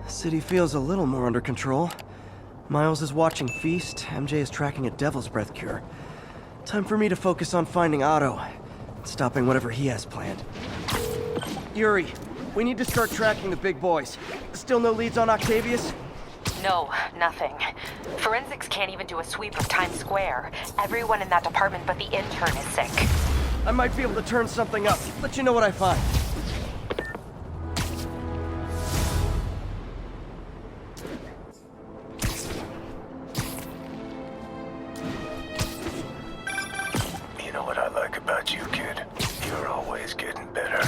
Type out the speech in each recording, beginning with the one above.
City feels a little more under control. Miles is watching Feast, MJ is tracking a Devil's Breath cure. Time for me to focus on finding Otto, and stopping whatever he has planned. Yuri, we need to start tracking the big boys. Still no leads on Octavius? No, nothing. Forensics can't even do a sweep of Times Square. Everyone in that department but the intern is sick. I might be able to turn something up. Let you know what I find. You know what I like about you, kid? You're always getting better.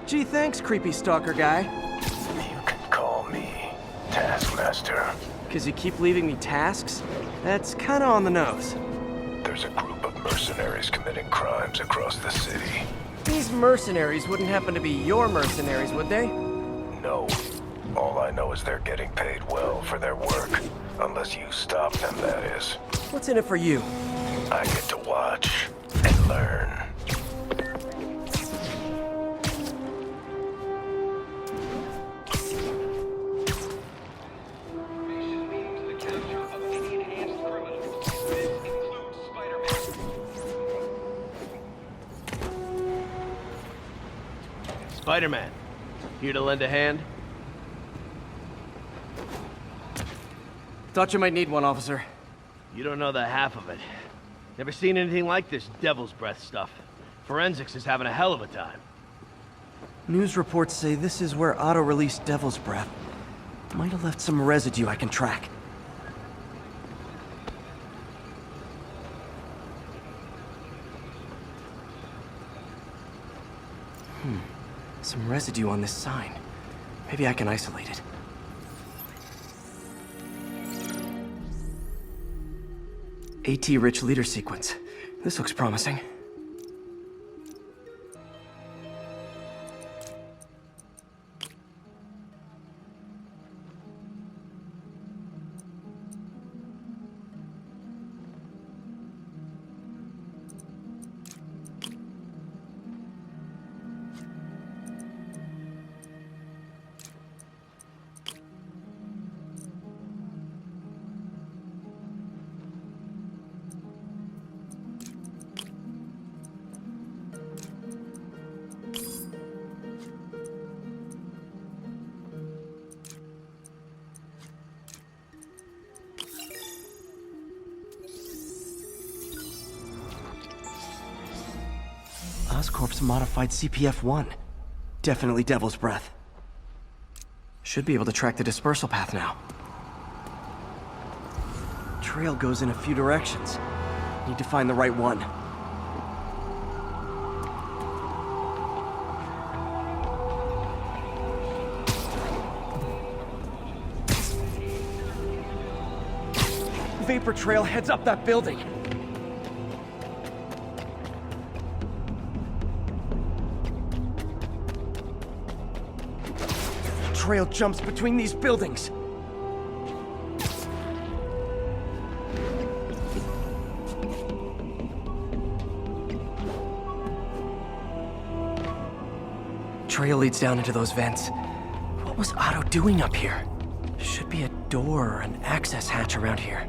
Gee, thanks, creepy stalker guy. You can call me Taskmaster. 'Cause you keep leaving me tasks? That's kinda on the nose. There's a group of mercenaries committing crimes across the city. These mercenaries wouldn't happen to be your mercenaries, would they? No. All I know is they're getting paid well for their work. Unless you stop them, that is. What's in it for you? I get to watch and learn. Spider-Man, here to lend a hand? Thought you might need one, officer. You don't know the half of it. Never seen anything like this Devil's Breath stuff. Forensics is having a hell of a time. News reports say this is where Otto released Devil's Breath. Might have left some residue I can track. Some residue on this sign. Maybe I can isolate it. AT-rich leader sequence. This looks promising. Oscorp's modified CPF-1. Definitely Devil's Breath. Should be able to track the dispersal path now. Trail goes in a few directions. Need to find the right one. Vapor trail heads up that building. Trail jumps between these buildings. Trail leads down into those vents. What was Otto doing up here? Should be a door or an access hatch around here.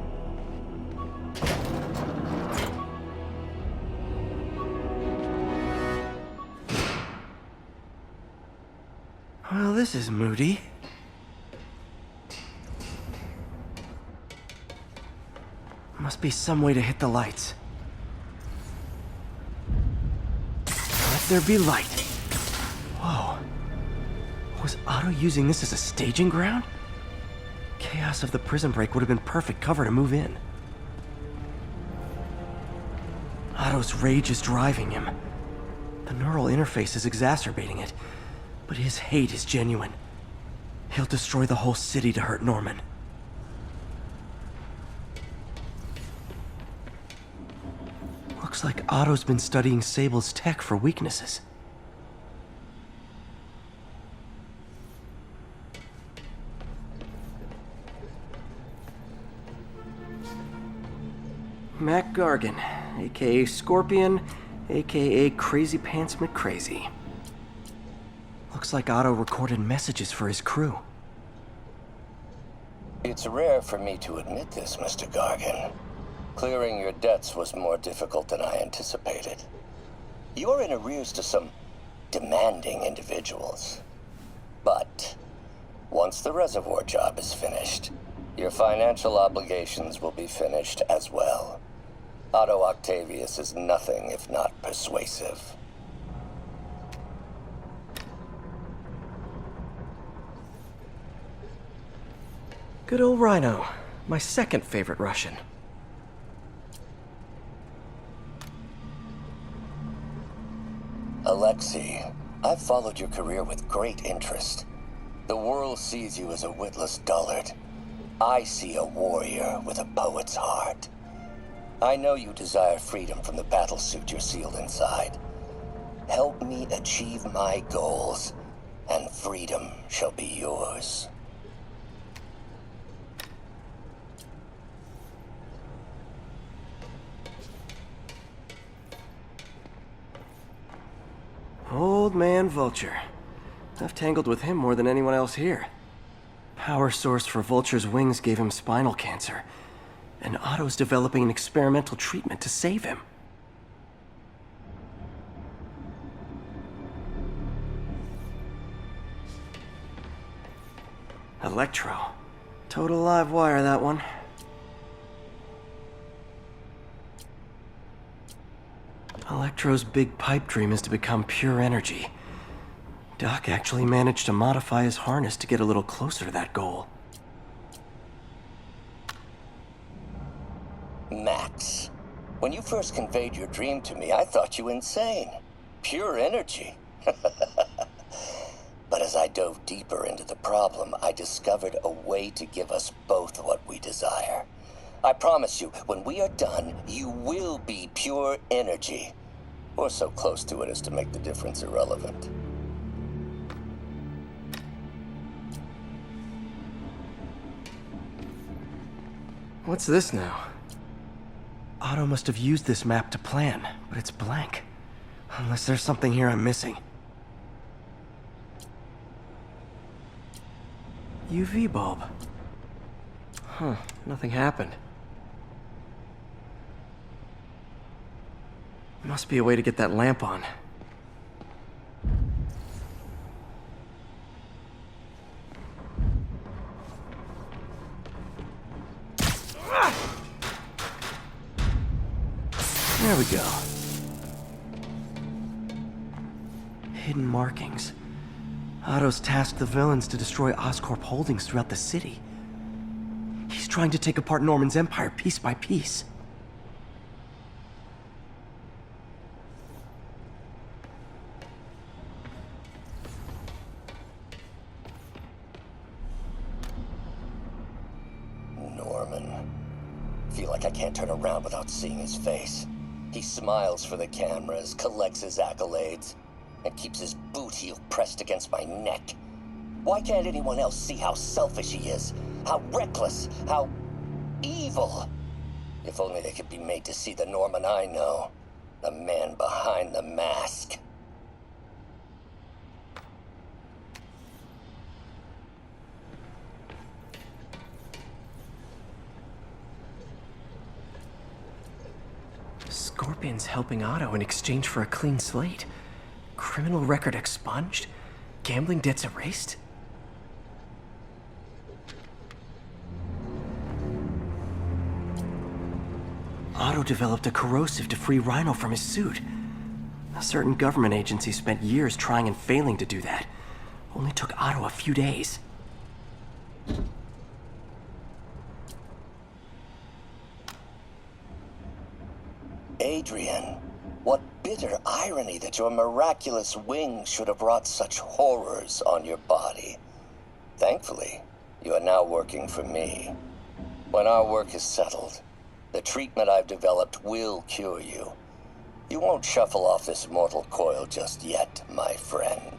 Well, this is moody. Must be some way to hit the lights. Let there be light. Whoa. Was Otto using this as a staging ground? Chaos of the prison break would have been perfect cover to move in. Otto's rage is driving him. The neural interface is exacerbating it. But his hate is genuine. He'll destroy the whole city to hurt Norman. Looks like Otto's been studying Sable's tech for weaknesses. Mac Gargan, aka Scorpion, aka Crazy Pants McCrazy. Looks like Otto recorded messages for his crew. It's rare for me to admit this, Mr. Gargan. Clearing your debts was more difficult than I anticipated. You're in arrears to some demanding individuals. But once the reservoir job is finished, your financial obligations will be finished as well. Otto Octavius is nothing if not persuasive. Good old Rhino. My second favorite Russian. Alexei, I've followed your career with great interest. The world sees you as a witless dullard. I see a warrior with a poet's heart. I know you desire freedom from the battlesuit you're sealed inside. Help me achieve my goals, and freedom shall be yours. Old man Vulture. I've tangled with him more than anyone else here. Power source for Vulture's wings gave him spinal cancer, and Otto's developing an experimental treatment to save him. Electro. Total live wire, that one. Electro's big pipe dream is to become pure energy. Doc actually managed to modify his harness to get a little closer to that goal. Max, when you first conveyed your dream to me, I thought you insane. Pure energy. But as I dove deeper into the problem, I discovered a way to give us both what we desire. I promise you, when we are done, you will be pure energy. Or so close to it as to make the difference irrelevant. What's this now? Otto must have used this map to plan, but it's blank. Unless there's something here I'm missing. UV bulb. Huh, nothing happened. Must be a way to get that lamp on. There we go. Hidden markings. Otto's tasked the villains to destroy Oscorp holdings throughout the city. He's trying to take apart Norman's empire piece by piece. Norman. Feel like I can't turn around without seeing his face. He smiles for the cameras, collects his accolades, and keeps his boot heel pressed against my neck. Why can't anyone else see how selfish he is? How reckless, how evil? If only they could be made to see the Norman I know. The man behind the mask. Scorpion's helping Otto in exchange for a clean slate. Criminal record expunged? Gambling debts erased? Otto developed a corrosive to free Rhino from his suit. A certain government agency spent years trying and failing to do that. Only took Otto a few days. Adrian, what bitter irony that your miraculous wings should have wrought such horrors on your body. Thankfully, you are now working for me. When our work is settled, the treatment I've developed will cure you. You won't shuffle off this mortal coil just yet, my friend.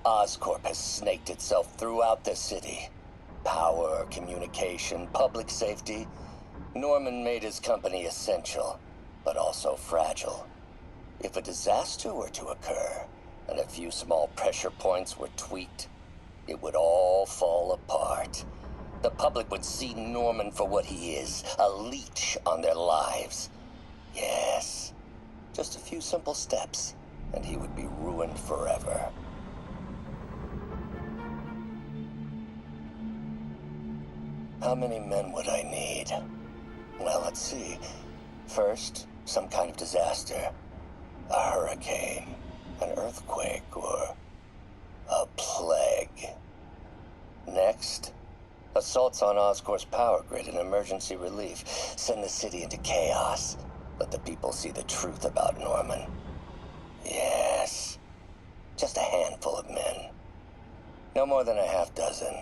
Oscorp has snaked itself throughout the city. Power, communication, public safety. Norman made his company essential, but also fragile. If a disaster were to occur, and a few small pressure points were tweaked, it would all fall apart. The public would see Norman for what he is, a leech on their lives. Yes, just a few simple steps, and he would be ruined forever. How many men would I need? Well, let's see. First, some kind of disaster. A hurricane, an earthquake, or a plague. Next, assaults on Oscorp's power grid and emergency relief. Send the city into chaos. Let the people see the truth about Norman. Yes, just a handful of men. No more than a half dozen.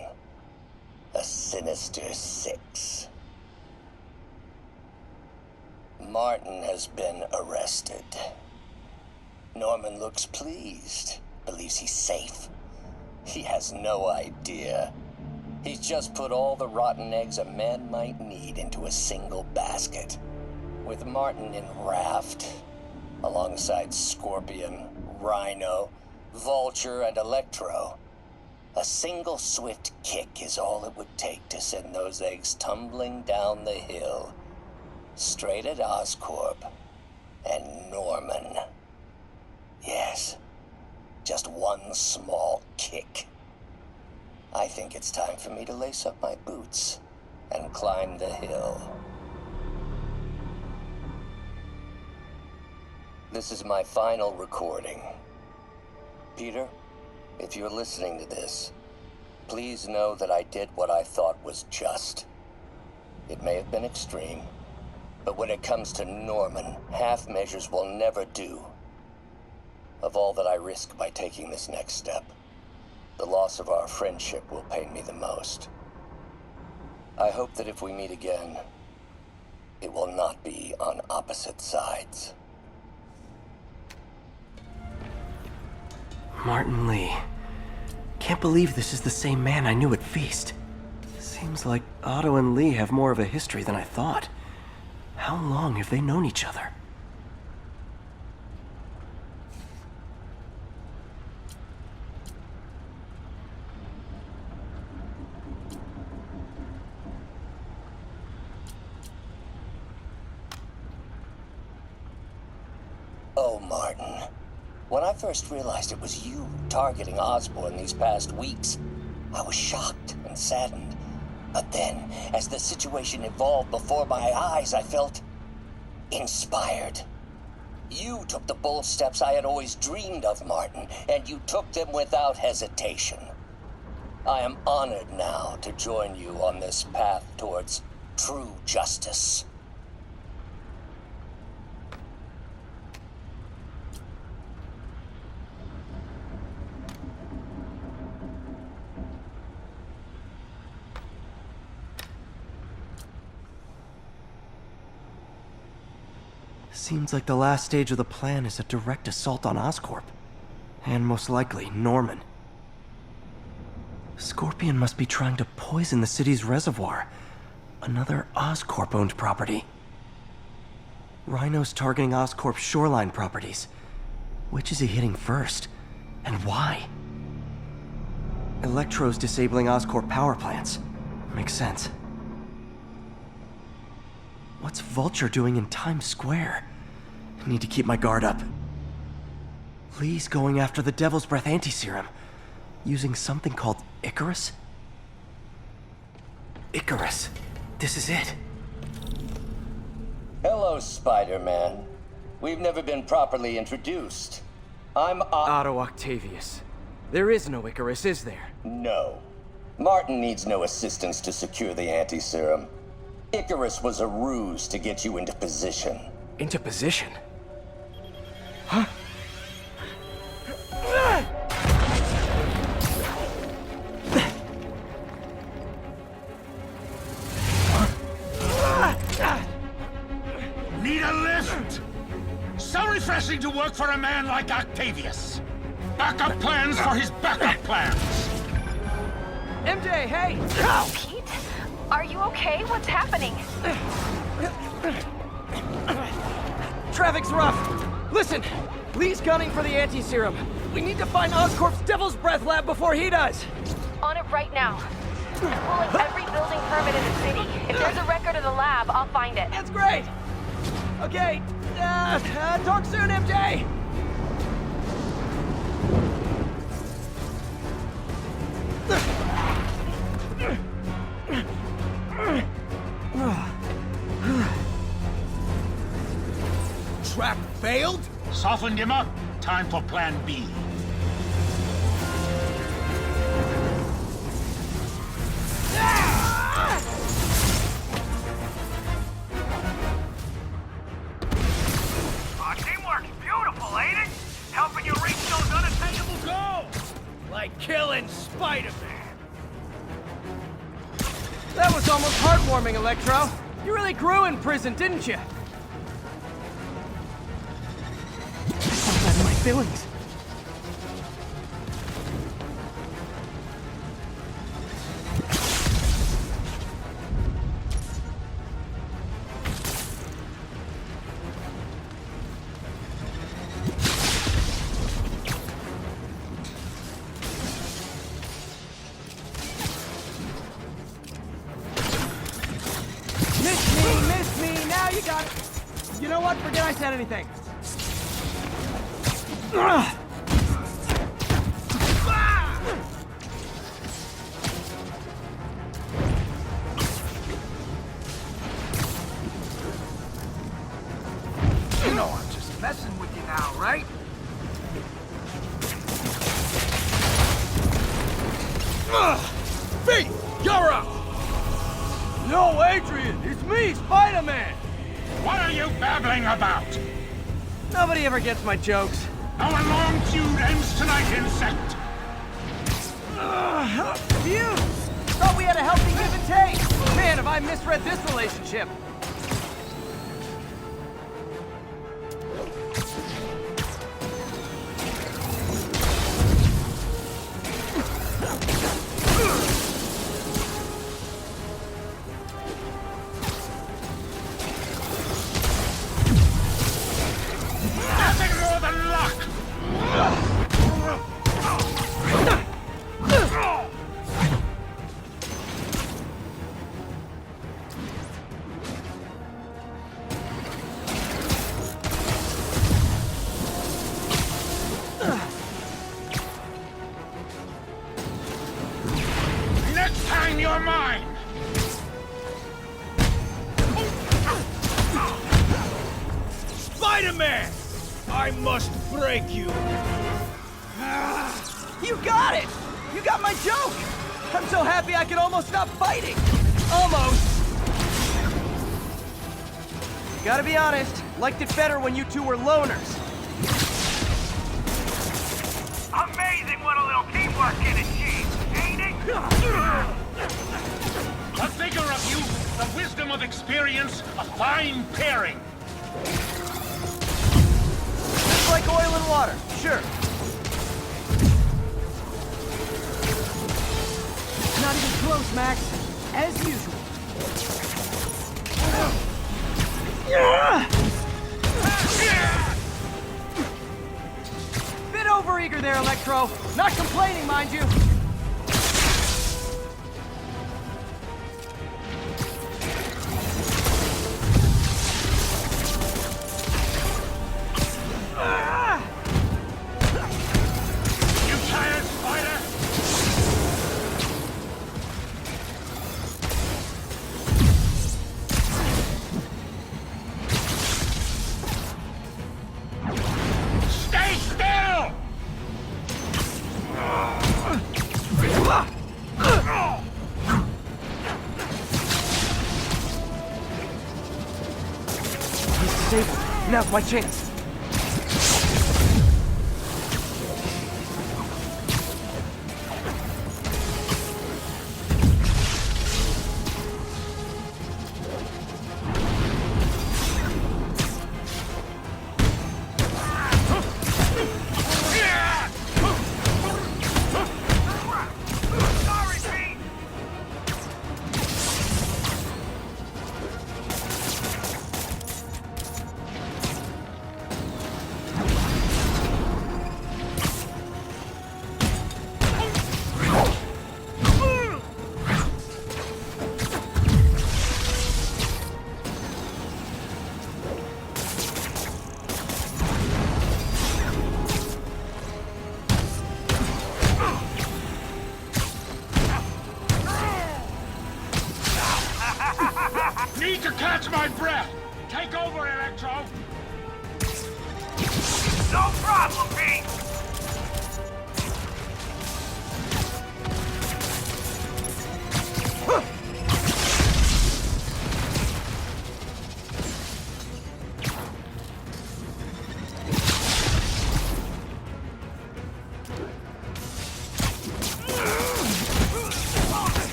A sinister 6. Martin has been arrested. Norman looks pleased, believes he's safe. He has no idea. He's just put all the rotten eggs a man might need into a single basket. With Martin in raft, alongside Scorpion, Rhino, Vulture, and Electro, a single swift kick is all it would take to send those eggs tumbling down the hill, straight at Oscorp and Norman. Yes, just one small kick. I think it's time for me to lace up my boots and climb the hill. This is my final recording. Peter, if you're listening to this, please know that I did what I thought was just. It may have been extreme, but when it comes to Norman, half measures will never do. Of all that I risk by taking this next step, the loss of our friendship will pain me the most. I hope that if we meet again, it will not be on opposite sides. Martin Lee. Can't believe this is the same man I knew at Feast. Seems like Otto and Lee have more of a history than I thought. How long have they known each other? Oh, Martin. When I first realized it was you targeting Osborn these past weeks, I was shocked and saddened. But then, as the situation evolved before my eyes, I felt inspired. You took the bold steps I had always dreamed of, Martin, and you took them without hesitation. I am honored now to join you on this path towards true justice. Seems like the last stage of the plan is a direct assault on Oscorp. And most likely, Norman. Scorpion must be trying to poison the city's reservoir. Another Oscorp-owned property. Rhino's targeting Oscorp's shoreline properties. Which is he hitting first? And why? Electro's disabling Oscorp power plants. Makes sense. What's Vulture doing in Times Square? I need to keep my guard up. Lee's going after the Devil's Breath anti-serum, using something called Icarus? Icarus. This is it. Hello, Spider-Man. We've never been properly introduced. I'm Otto Octavius. There is no Icarus, is there? No. Martin needs no assistance to secure the anti-serum. Icarus was a ruse to get you into position. Into position? Huh? Need a lift? So refreshing to work for a man like Octavius. Backup plans for his backup plans. MJ, hey! Pete? Are you okay? What's happening? Traffic's rough. Listen! Lee's gunning for the anti-serum. We need to find Oscorp's Devil's Breath lab before he does! On it right now. I'm pulling every building permit in the city. If there's a record of the lab, I'll find it. That's great! Okay, talk soon, MJ! Trap failed? Softened him up. Time for plan B. Teamwork's beautiful, ain't it? Helping you reach those unattainable goals! Like killing Spider-Man. That was almost heartwarming, Electro. You really grew in prison, didn't you? I felt that in my feelings. Miss me, now you got it. You know what? Forget I said anything. You know I'm just messing with you now, right? Pete, you're up! No, Adrian, it's me, Spider-Man! What are you babbling about? Nobody ever gets my jokes. Our long feud ends tonight, insect. Phew! Thought we had a healthy give and take! Man, have I misread this relationship! Nothing more than luck! Next time you're mine! Spider-Man! I must break you. You got it! You got my joke! I'm so happy I could almost stop fighting! Almost! Gotta be honest, liked it better when you two were loners. Amazing what a little teamwork can achieve, ain't it? The vigor of youth, the wisdom of experience, a fine pairing. Just like oil and water, sure. Not even close, Max. As usual. Bit overeager there, Electro. Not complaining, mind you. You tired, Spider? Stay still! He's disabled. Now's my chance. Sorry, Pete! to catch my breath! Take over, Electro! No problem, Pete!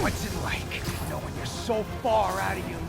What's it like, knowing you're so far out of your league?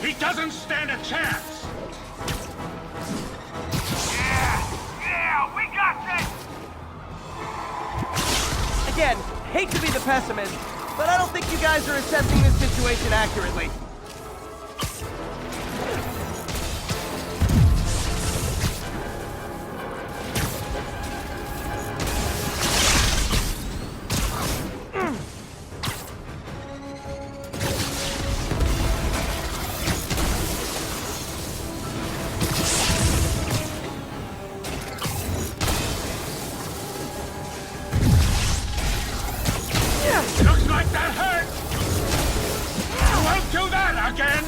He doesn't stand a chance! Yeah, we got this! Again, hate to be the pessimist, but I don't think you guys are assessing this situation accurately. Looks like that hurt! You won't do that again!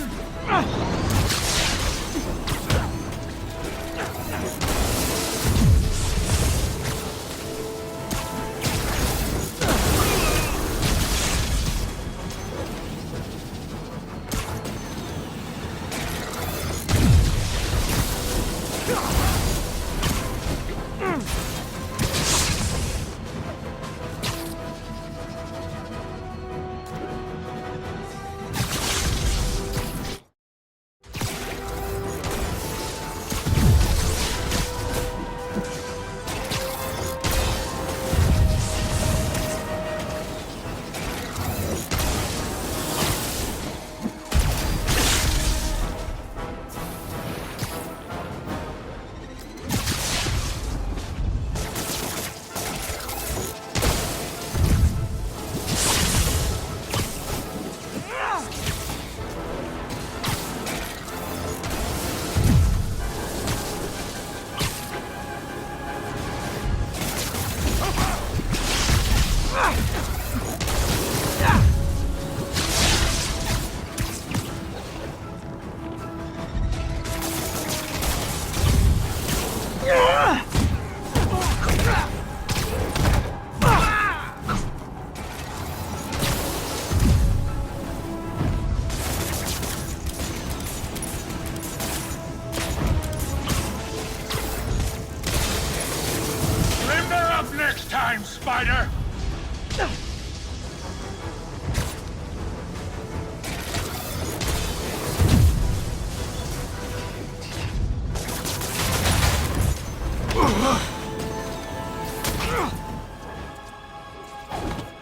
Spider!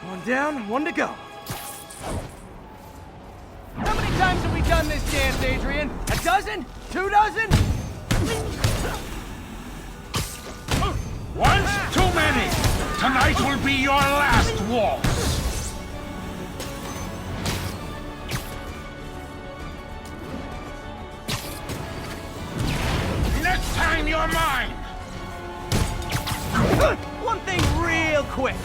One down, one to go. How many times have we done this dance, Adrian? A dozen? 2 dozen? Once too many! Tonight will be your last waltz! Next time you're mine! One thing real quick.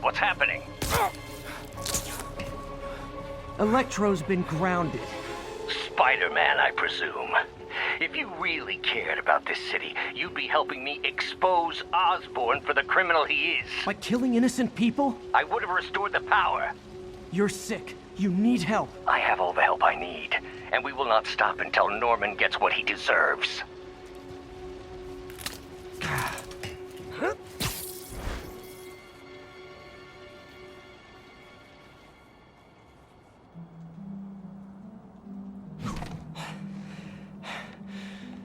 What's happening? Electro's been grounded. Spider-Man, I presume. If you really cared about this city, you'd be helping me expose Osborn for the criminal he is. By killing innocent people? I would have restored the power. You're sick. You need help. I have all the help I need, and we will not stop until Norman gets what he deserves.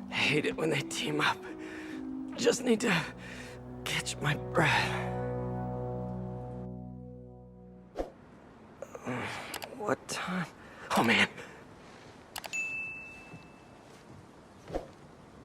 I hate it when they team up. Just need to catch my breath. What time? Oh man,